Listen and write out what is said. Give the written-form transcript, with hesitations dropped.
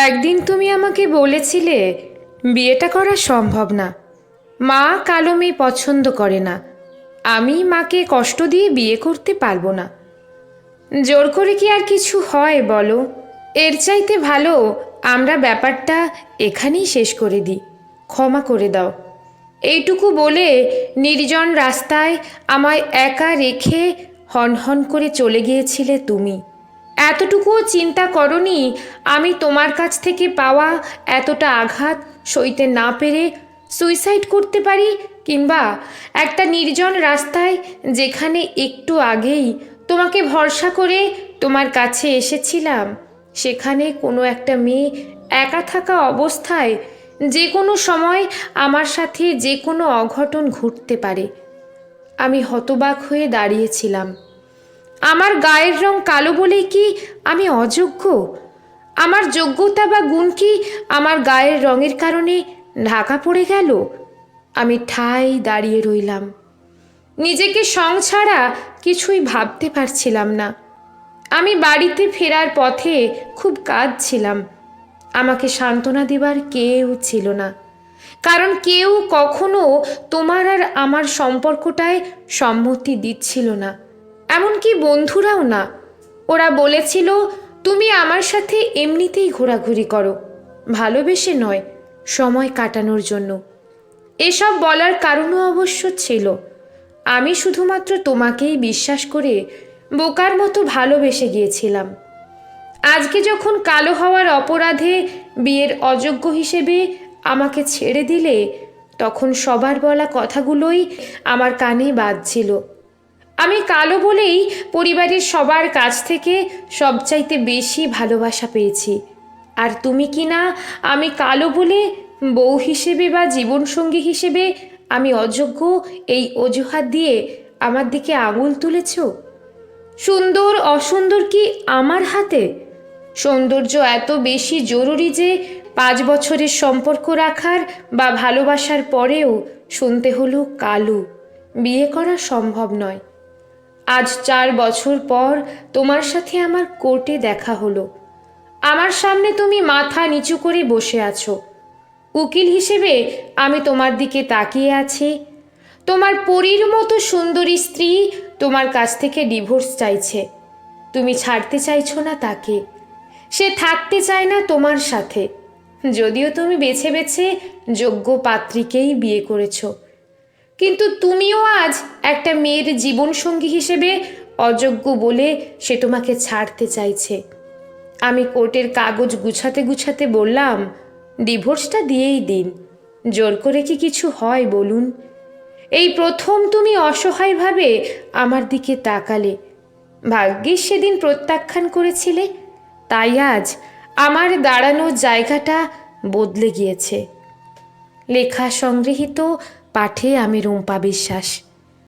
একদিন তুমি আমাকে বলেছিলে বিয়েটা করা সম্ভব না। মা কালো মেয়ে পছন্দ করে না। আমি মাকে কষ্ট দিয়ে বিয়ে করতে পারবো না। জোর করে কি আর কিছু হয় বলো? এর চাইতে ভালো আমরা ব্যাপারটা এখানেই শেষ করে দিই। ক্ষমা করে দাও। এইটুকু বলে নির্জন রাস্তায় আমায় একা রেখে হনহন করে চলে গিয়েছিলে তুমি। এতটুকুও চিন্তা করনি আমি তোমার কাছ থেকে পাওয়া এতটা আঘাত সইতে না পেরে সুইসাইড করতে পারি, কিংবা একটা নির্জন রাস্তায় যেখানে একটু আগেই তোমাকে ভরসা করে তোমার কাছে এসেছিলাম, সেখানে কোনো একটা মেয়ে একা থাকা অবস্থায় যে কোনো সময় আমার সাথে যে কোনো অঘটন ঘটতে পারে। আমি হতবাক হয়ে দাঁড়িয়েছিলাম। আমার গায়ের রং কালো বলেই কি আমি অযোগ্য? আমার যোগ্যতা বা গুণ কি আমার গায়ের রঙের কারণে ঢাকা পড়ে গেল? আমি ঠায় দাঁড়িয়ে রইলাম। নিজেকে সং ছাড়া কিছুই ভাবতে পারছিলাম না। আমি বাড়িতে ফেরার পথে খুব কাঁদছিলাম। আমাকে সান্ত্বনা দেবার কেউ ছিল না, কারণ কেউ কখনো তোমার আর আমার সম্পর্কটায় সম্মতি দিচ্ছিল না, এমনকি বন্ধুরাও না। ওরা বলেছিল তুমি আমার সাথে এমনিতেই ঘোরাঘুরি করো, ভালোবেসে নয়, সময় কাটানোর জন্য। এসব বলার কারণও অবশ্য ছিল। আমি শুধুমাত্র তোমাকেই বিশ্বাস করে বোকার মতো ভালোবেসে গিয়েছিলাম। আজকে যখন কালো হওয়ার অপরাধে বিয়ের অযোগ্য হিসেবে আমাকে ছেড়ে দিলে, তখন সবার বলা কথাগুলোই আমার কানে বাজছিল। আমি কালো বলেই পরিবারের সবার কাছ থেকে সবচাইতে বেশি ভালোবাসা পেয়েছি, আর তুমি কি না আমি কালো বলে বউ হিসেবে বা জীবনসঙ্গী হিসেবে আমি অযোগ্য এই অজুহাত দিয়ে আমার দিকে আঙুল তুলেছ। সুন্দর অসুন্দর কি আমার হাতে? সৌন্দর্য এত বেশি জরুরি যে 5 বছরের সম্পর্ক রাখার বা ভালোবাসার পরেও শুনতে হলো কালো, বিয়ে করা সম্ভব নয়। আজ 4 বছর পর তোমার সাথে আমার কোর্টে দেখা হলো। আমার সামনে তুমি মাথা নিচু করে বসে আছো। উকিল হিসেবে আমি তোমার দিকে তাকিয়ে আছি। তোমার পরীর মতো সুন্দরী স্ত্রী তোমার কাছ থেকে ডিভোর্স চাইছে। তুমি ছাড়তে চাইছো না তাকে। সে থাকতে চায় না তোমার সাথে, যদিও তুমি বেছে বেছে যোগ্য পাত্রীকেই বিয়ে করেছো। কিন্তু তুমিও আজ একটা মেয়ের জীবনসঙ্গী হিসেবে অযোগ্য বলে সে তোমাকে ছাড়তে চাইছে। আমি কোর্টের কাগজ গুছাতে গুছাতে বললাম, ডিভোর্সটা দিয়েই দিন। জোর করে কি কিছু হয় বলুন? এই প্রথম তুমি অসহায়ভাবে আমার দিকে তাকালে। ভাগ্যিস সেদিন প্রত্যাখ্যান করেছিলে, তাই আজ আমার দাঁড়ানোর জায়গাটা বদলে গিয়েছে। লেখা সংগৃহীত, পাঠে আমি রুম্পা বিশ্বাস।